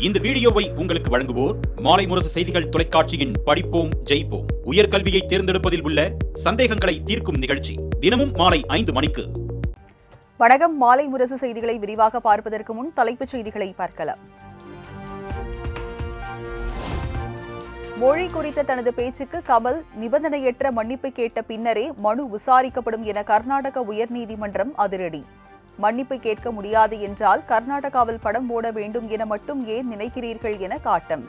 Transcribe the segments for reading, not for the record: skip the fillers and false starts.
இந்த வீடியோவை உங்களுக்கு வழங்குவோர் மாலை முரசு செய்திகள் தொலைக்காட்சியின் படிப்போம் ஜெயிப்போம் உயர்கல்வியை தேர்ந்தெடுப்பதில் உள்ள சந்தேகங்களை தீர்க்கும் நிகழ்ச்சி தினமும் மாலை 5 மணிக்கு. வணக்கம். மாலை முரசு செய்திகளை விரிவாக பார்ப்பதற்கு முன் தலைப்புச் செய்திகளை பார்க்கலாம். மொழி குறித்த தனது பேச்சுக்கு கமல் நிபந்தனையற்ற மன்னிப்பு கேட்ட பின்னரே மனு விசாரிக்கப்படும் என கர்நாடக உயர்நீதிமன்றம் அதிரடி. மன்னிப்பு கேட்க முடியாது என்றால் கர்நாடகாவில் படம் போட வேண்டும் என மட்டும் ஏன் நினைக்கிறீர்கள் என காட்டம்.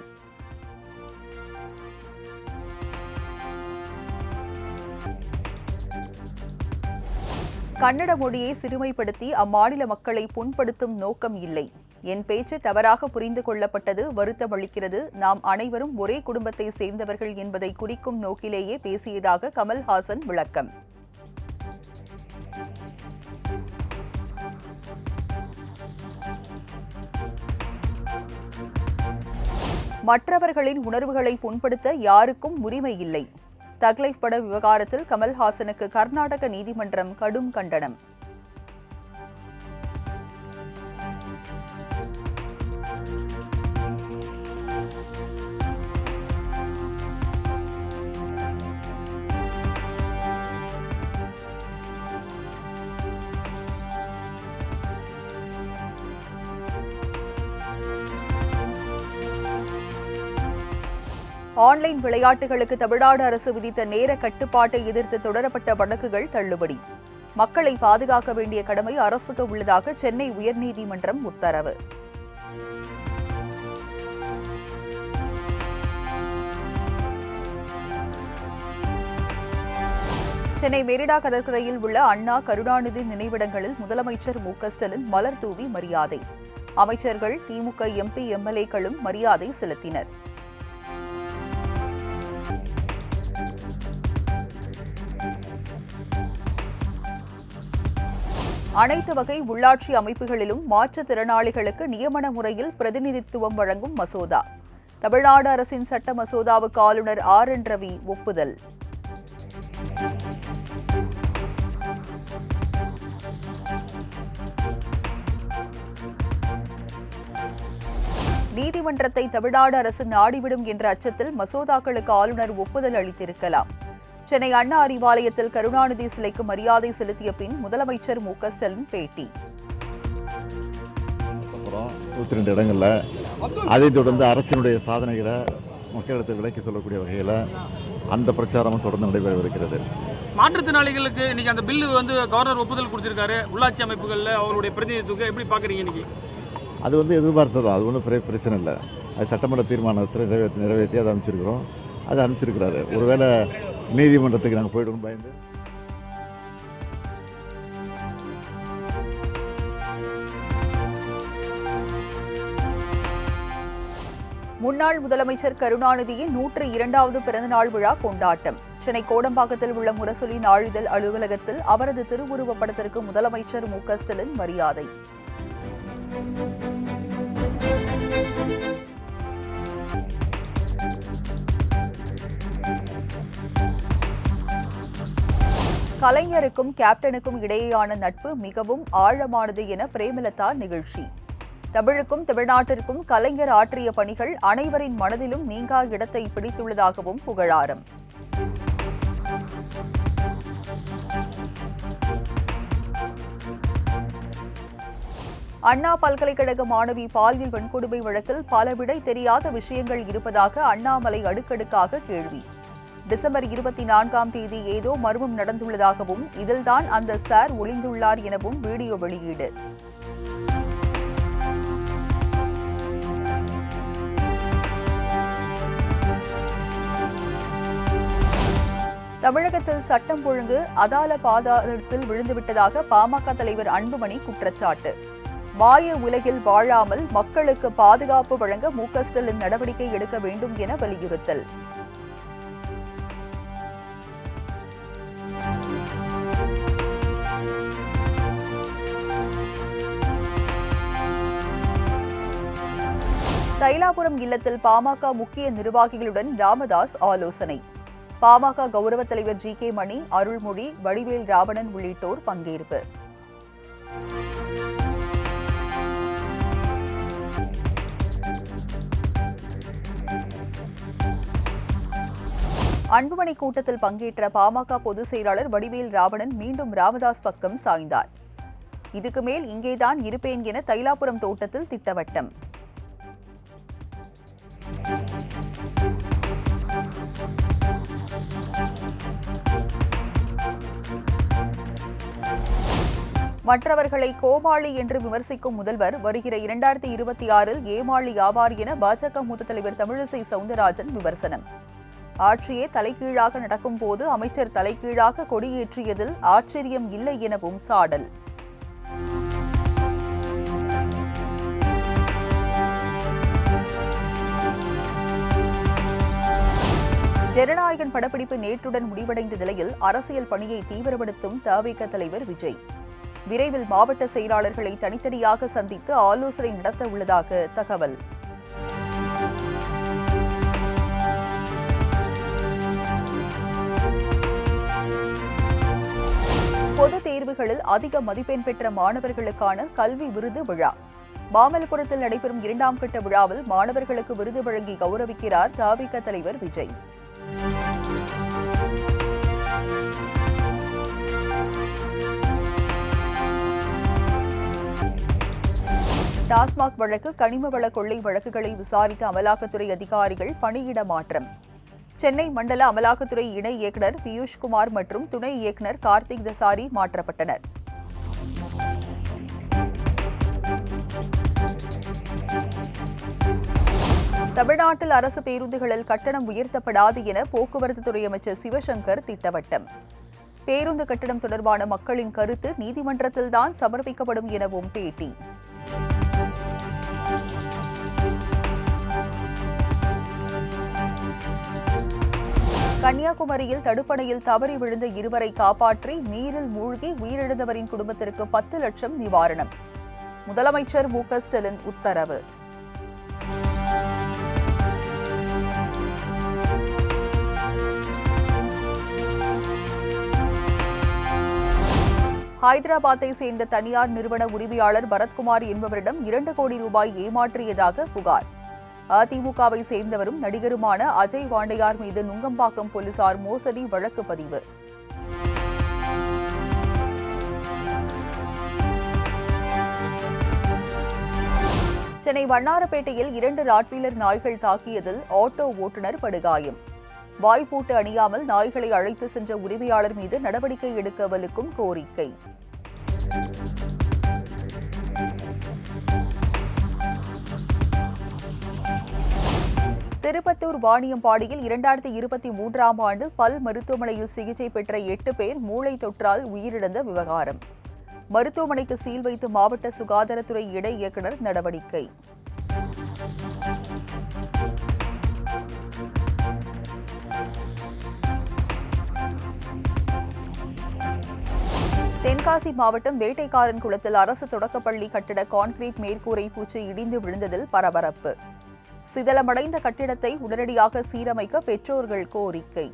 கன்னட மொழியை சிறுமைப்படுத்தி அம்மாநில மக்களை புண்படுத்தும் நோக்கம் இல்லை. என் பேச்சு தவறாக புரிந்து கொள்ளப்பட்டது வருத்தமளிக்கிறது. நாம் அனைவரும் ஒரே குடும்பத்தை சேர்ந்தவர்கள் என்பதை குறிக்கும் நோக்கிலேயே பேசியதாக கமல்ஹாசன் விளக்கம். மற்றவர்களின் உணர்வுகளை புண்படுத்த யாருக்கும் உரிமை இல்லை. தக்லைஃப் பட விவகாரத்தில் கமல்ஹாசனுக்கு கர்நாடக நீதிமன்றம் கடும் கண்டனம். ஆன்லைன் விளையாட்டுகளுக்கு தமிழ்நாடு அரசு விதித்த நேர கட்டுப்பாட்டை எதிர்த்து தொடரப்பட்ட வழக்குகள் தள்ளுபடி. மக்களை பாதுகாக்க வேண்டிய கடமை அரசுக்கு உள்ளதாக சென்னை உயர்நீதிமன்றம் உத்தரவு. சென்னை மெரினா கடற்கரையில் உள்ள அண்ணா கருணாநிதி நினைவிடங்களில் முதலமைச்சர் மு.க.ஸ்டாலின் மலர் தூவி மரியாதை. அமைச்சர்கள், திமுக எம்பி, எம்எல்ஏக்களும் மரியாதை செலுத்தினர். அனைத்து வகை உள்ளாட்சி அமைப்புகளிலும் மாற்றுத்திறனாளிகளுக்கு நியமன முறையில் பிரதிநிதித்துவம் வழங்கும் மசோதா. தமிழ்நாடு அரசின் சட்ட மசோதாவுக்கு ஆளுநர் ஆர்.என். ரவி ஒப்புதல். நீதிமன்றத்தை தமிழ்நாடு அரசு நாடிவிடும் என்ற அச்சத்தில் மசோதாக்களுக்கு ஆளுநர் ஒப்புதல் அளித்திருக்கலாம். சென்னை அண்ணா அறிவாலயத்தில் கருணாநிதி சிலைக்கு மரியாதை செலுத்திய பின் முதலமைச்சர் மு.க.ஸ்டாலின் பேட்டி. 102 இடங்கள்ல அதைத் தொடர்ந்து அரசினுடைய சாதனைகளை மக்களிடத்தில் விலக்கி சொல்லக்கூடிய வகையில் அந்த பிரச்சாரமும் தொடர்ந்து நடைபெறவிருக்கிறது. மாற்றுத்திறனாளிகளுக்கு இன்னைக்கு அந்த பில்லு கவர்னர் ஒப்புதல் கொடுத்திருக்காரு. உள்ளாட்சி அமைப்புகளில் அவருடைய பிரதிநிதித்துவம் எப்படி பார்க்குறீங்க? இன்னைக்கு அது எதிர்பார்த்ததான், அது ஒன்றும் பிரச்சனை இல்லை. அது சட்டமன்ற தீர்மானத்தை நிறைவேற்றி அதை அனுப்பிச்சிருக்கிறோம். அதை அனுப்பிச்சிருக்கிறாரு. ஒருவேளை நீதிமன்றத்துக்கு நாங்கள் போய்டணும் பயந்து. முன்னாள் முதலமைச்சர் கருணாநிதியின் 102வது பிறந்தநாள் விழா கொண்டாட்டம். சென்னை கோடம்பாக்கத்தில் உள்ள முரசொலி நாளிதழ் அலுவலகத்தில் அவரது திருவுருவப் படத்திற்கு முதலமைச்சர் மு.க.ஸ்டாலின் மரியாதை. கலைஞருக்கும் கேப்டனுக்கும் இடையேயான நட்பு மிகவும் ஆழமானது என பிரேமலதா நிகழ்ச்சி. தமிழுக்கும் தமிழ்நாட்டிற்கும் கலைஞர் ஆற்றிய பணிகள் அனைவரின் மனதிலும் நீங்கா இடத்தை பிடித்துள்ளதாகவும் புகழாரம். அண்ணா பல்கலைக்கழக மாணவி பாலியல் வன்கொடுமை வழக்கில் பல விடை தெரியாத விஷயங்கள் இருப்பதாக அண்ணாமலை அடுக்கடுக்காக கேள்வி. டிசம்பர் 24ஆம் தேதி ஏதோ மர்மம் நடந்துள்ளதாகவும் இதில்தான் அந்த சார் ஒளிந்துள்ளார் எனவும் வீடியோ வெளியீடு. தமிழகத்தில் சட்டம் ஒழுங்கு அதால பாதாளத்தில் விழுந்துவிட்டதாக பாமக தலைவர் அன்புமணி குற்றச்சாட்டு. மாய உலகில் வாழாமல் மக்களுக்கு பாதுகாப்பு வழங்க மு.க.ஸ்டாலின் நடவடிக்கை எடுக்க வேண்டும் என வலியுறுத்தல். தைலாபுரம் இல்லத்தில் பாமக முக்கிய நிர்வாகிகளுடன் ராமதாஸ் ஆலோசனை. பாமக கௌரவ தலைவர் ஜி.கே. மணி, அருள்மொழி, வடிவேல் ராவணன் உள்ளிட்டோர் பங்கேற்பு. அன்புமணி கூட்டத்தில் பங்கேற்ற பாமக பொதுச் செயலாளர் வடிவேல் ராவணன் மீண்டும் ராமதாஸ் பக்கம் சாய்ந்தார். இதுக்கு மேல் இங்கேதான் இருப்பேன் என தைலாபுரம் தோட்டத்தில் திட்டவட்டம். மற்றவர்களை கோமாளி என்று விமர்சிக்கும் முதல்வர் வருகிற 2026 ஏமாளி ஆவார் என பாஜக மூத்த தலைவர் தமிழிசை சவுந்தரராஜன் விமர்சனம். ஆட்சியே தலைகீழாக நடக்கும் போது அமைச்சர் தலைகீழாக கொடியேற்றியதில் ஆச்சரியம் இல்லை எனவும் சாடல். ஜனநாயகன் படப்பிடிப்பு நேற்றுடன் முடிவடைந்த நிலையில் அரசியல் பணியை தீவிரப்படுத்தும் தவிக தலைவர் விஜய் விரைவில் மாவட்ட செயலாளர்களை தனித்தனியாக சந்தித்து ஆலோசனை நடத்த உள்ளதாக தகவல். பொதுத் தேர்வுகளில் அதிக மதிப்பெண் பெற்ற மாணவர்களுக்கான கல்வி விருது விழா மாமல்லபுரத்தில் நடைபெறும் 2ஆம் கட்ட விழாவில் மாணவர்களுக்கு விருது வழங்கி கௌரவிக்கிறார் தவிக தலைவர் விஜய். டாஸ்மாக் வழக்கு கனிம வள கொள்ளை வழக்குகளை விசாரித்த அமலாக்கத்துறை அதிகாரிகள் பணியிட மாற்றம். சென்னை மண்டல அமலாக்கத்துறை இணை இயக்குநர் பியூஷ்குமார் மற்றும் துணை இயக்குநர் கார்த்திக் தசாரி மாற்றப்பட்டனர். தமிழ்நாட்டில் அரசு பேருந்துகளில் கட்டணம் உயர்த்தப்படாது என போக்குவரத்து துறை அமைச்சர் சிவசங்கர் திட்டவட்டம். பேருந்து கட்டணம் தொடர்பான மக்களின் கருத்து நீதிமன்றத்தில்தான் சமர்ப்பிக்கப்படும் எனவும் பேட்டி. கன்னியாகுமரியில் தடுப்பணையில் தவறி விழுந்த இருவரை காப்பாற்றி நீரில் மூழ்கி உயிரிழந்தவரின் குடும்பத்திற்கு 10 லட்சம் நிவாரணம். முதலமைச்சர் மு.க. ஸ்டாலின் உத்தரவு. ஹைதராபாத்தை சேர்ந்த தனியார் நிறுவன உரிமையாளர் பரத்குமார் என்பவரிடம் 2 கோடி ரூபாய் ஏமாற்றியதாக புகார். அதிமுகவை சேர்ந்தவரும் நடிகருமான அஜய் வாண்டையார் மீது நுங்கம்பாக்கம் போலீசார் மோசடி வழக்கு பதிவு. சென்னை வண்ணாரப்பேட்டையில் 2 ராட்வீலர் நாய்கள் தாக்கியதில் ஆட்டோ ஓட்டுநர் படுகாயம். வாய்ப்பூட்டு அணியாமல் நாய்களை அழைத்து சென்ற உரிமையாளர் மீது நடவடிக்கை எடுக்க வலுக்கும் கோரிக்கை. திருப்பத்தூர் வாணியம்பாடியில் 2023ஆம் ஆண்டு பல் மருத்துவமனையில் சிகிச்சை பெற்ற 8 பேர் மூளை தொற்றால் உயிரிழந்த விவகாரம். மருத்துவமனைக்கு சீல் வைத்து மாவட்ட சுகாதாரத்துறை இணை இயக்குநர் நடவடிக்கை. தென்காசி மாவட்டம் வேட்டைக்காரன் குளத்தில் அரசு தொடக்கப்பள்ளி கட்டிட கான்கிரீட் மேற்கூரை பூச்சி இடிந்து விழுந்ததில் பரபரப்பு. சிதலமடைந்த கட்டிடத்தை உடனடியாக சீரமைக்க பெற்றோர்கள் கோரிக்கை.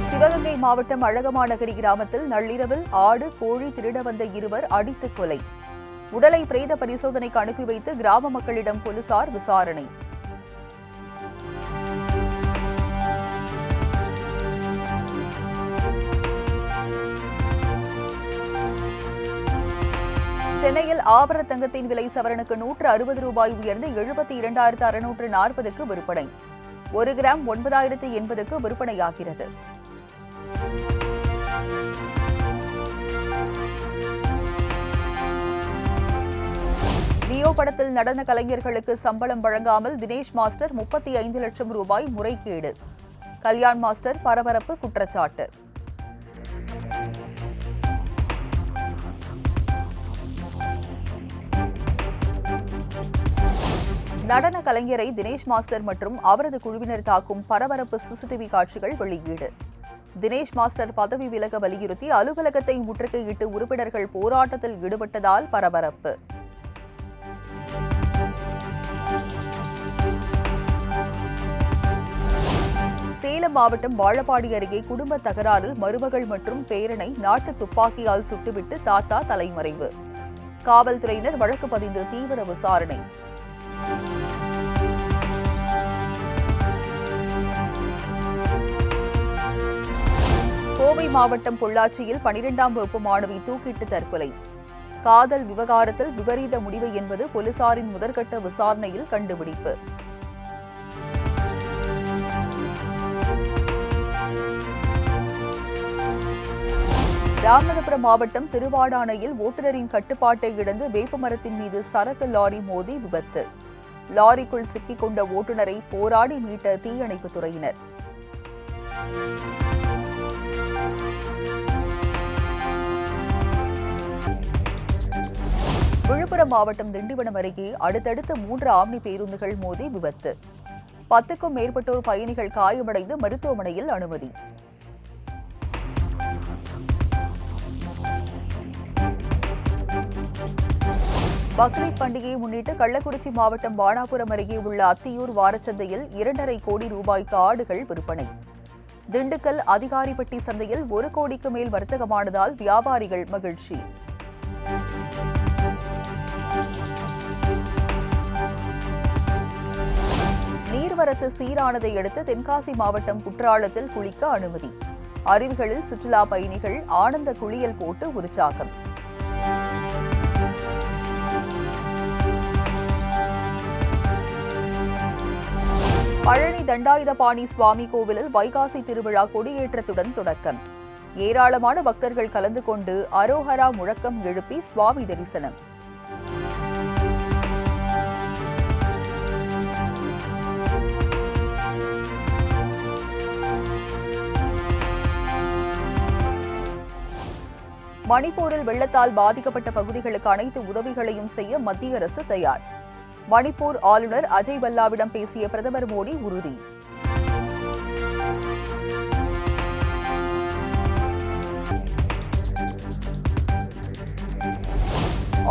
சிவகங்கை மாவட்டம் அழகமாநகரி கிராமத்தில் நள்ளிரவில் ஆடு கோழி திருட வந்த இருவர் அடித்து கொலை. உடலை பிரேத பரிசோதனைக்கு அனுப்பி வைத்து கிராம மக்களிடம் போலீசார் விசாரணை. சென்னையில் ஆபர தங்கத்தின் விலை சவரனுக்கு 160 ரூபாய் உயர்ந்து 72,640க்கு விற்பனை. 1 கிராம் 9,080க்கு விற்பனையாகிறது. லியோ படத்தில் நடன கலைஞர்களுக்கு சம்பளம் வழங்காமல் தினேஷ் மாஸ்டர் 35 லட்சம் ரூபாய் முறைகேடு. கல்யாண் மாஸ்டர் பரபரப்பு குற்றச்சாட்டு. நடன கலைஞரை தினேஷ் மாஸ்டர் மற்றும் அவரது குழுவினர் தாக்கும் பரபரப்பு சிசிடிவி காட்சிகள் வெளியீடு. தினேஷ் மாஸ்டர் பதவி விலக வலியுறுத்தி அலுவலகத்தை முற்றுகையிட்டு உறுப்பினர்கள் போராட்டத்தில் ஈடுபட்டதால் பரபரப்பு. சேலம் மாவட்டம் வாழப்பாடி அருகே குடும்ப தகராறில் மருமகள் மற்றும் பேரனை நாட்டு துப்பாக்கியால் சுட்டுவிட்டு தாத்தா தலைமறைவு. காவல்துறையினர் வழக்கு பதிந்து தீவிர விசாரணை. கோவை மாவட்டம் பொள்ளாச்சியில் 12ஆம் வகுப்பு மாணவி தூக்கிட்டு தற்கொலை. காதல் விவகாரத்தில் விபரீத முடிவு என்பது போலீசாரின் முதற்கட்ட விசாரணையில் கண்டுபிடிப்பு. ராமநாதபுரம் மாவட்டம் திருவாடானையில் ஓட்டுநரின் கட்டுப்பாட்டை இழந்து வேப்பமரத்தின் மீது சரக்கு லாரி மோதி விபத்து. லாரிக்குள் சிக்கிக் கொண்ட ஓட்டுநரை போராடி மீட்ட தீயணைப்புத் துறையினர். விழுப்புரம் மாவட்டம் திண்டிவனம் அருகே அடுத்தடுத்த 3 ஆம்னி பேருந்துகள் மோதி விபத்து. 10க்கும் மேற்பட்டோர் பயணிகள் காயமடைந்து மருத்துவமனையில் அனுமதி. பக்ரீத் பண்டிகையை முன்னிட்டு கள்ளக்குறிச்சி மாவட்டம் பாணாபுரம் அருகே உள்ள அத்தியூர் வாரச்சந்தையில் 2.5 கோடி ரூபாய்க்கு ஆடுகள் விற்பனை. திண்டுக்கல் அதிகாரிப்பட்டி சந்தையில் 1 கோடிக்கு மேல் வர்த்தகமானதால் வியாபாரிகள் மகிழ்ச்சி. நீர்வரத்து சீரானதை அடுத்து தென்காசி மாவட்டம் குற்றாலத்தில் குளிக்க அனுமதி. அருவிகளில் சுற்றுலா பயணிகள் ஆனந்த குளியல் போட்டு உற்சாகம். பழனி தண்டாயுதபாணி சுவாமி கோவிலில் வைகாசி திருவிழா கொடியேற்றத்துடன் தொடக்கம். ஏராளமான பக்தர்கள் கலந்து கொண்டு அரோஹரா முழக்கம் எழுப்பி சுவாமி தரிசனம். மணிப்பூரில் வெள்ளத்தால் பாதிக்கப்பட்ட பகுதிகளுக்கு அனைத்து உதவிகளையும் செய்ய மத்திய அரசு தயார். மணிப்பூர் ஆளுநர் அஜய் பல்லாவிடம் பேசிய பிரதமர் மோடி உறுதி.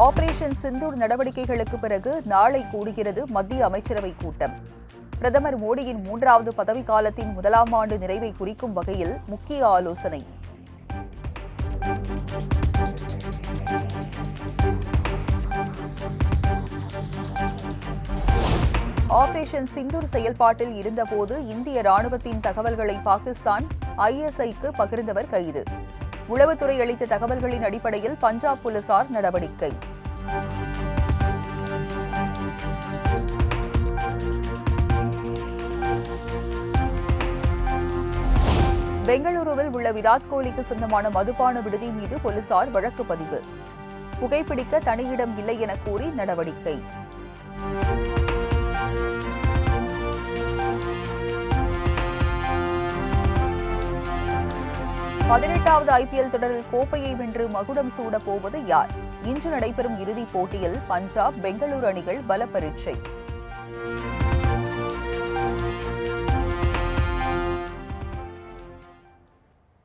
ஆபரேஷன் சிந்தூர் நடவடிக்கைகளுக்கு பிறகு நாளை கூடுகிறது மத்திய அமைச்சரவை கூட்டம். பிரதமர் மோடியின் 3வது பதவிக்காலத்தின் 1ஆம் ஆண்டு நிறைவை குறிக்கும் வகையில் முக்கிய ஆலோசனை. ஆபரேஷன் சிந்தூர் செயல்பாட்டில் இருந்தபோது இந்திய ராணுவத்தின் தகவல்களை பாகிஸ்தான் ISIக்கு பகிர்ந்தவர் கைது. உளவுத்துறை அளித்த தகவல்களின் அடிப்படையில் பஞ்சாப் போலீசார் நடவடிக்கை. பெங்களூருவில் உள்ள விராட் கோலிக்கு சொந்தமான மதுபான விடுதி மீது போலீசார் வழக்கு பதிவு. புகைப்பிடிக்க தனியிடம் இல்லை என கூறி நடவடிக்கை. 18வது IPL தொடரில் கோப்பையை வென்று மகுடம் சூடப் போவது யார்? இன்று நடைபெறும் இறுதிப் போட்டியில் பஞ்சாப், பெங்களூரு அணிகள் பல பரீட்சை.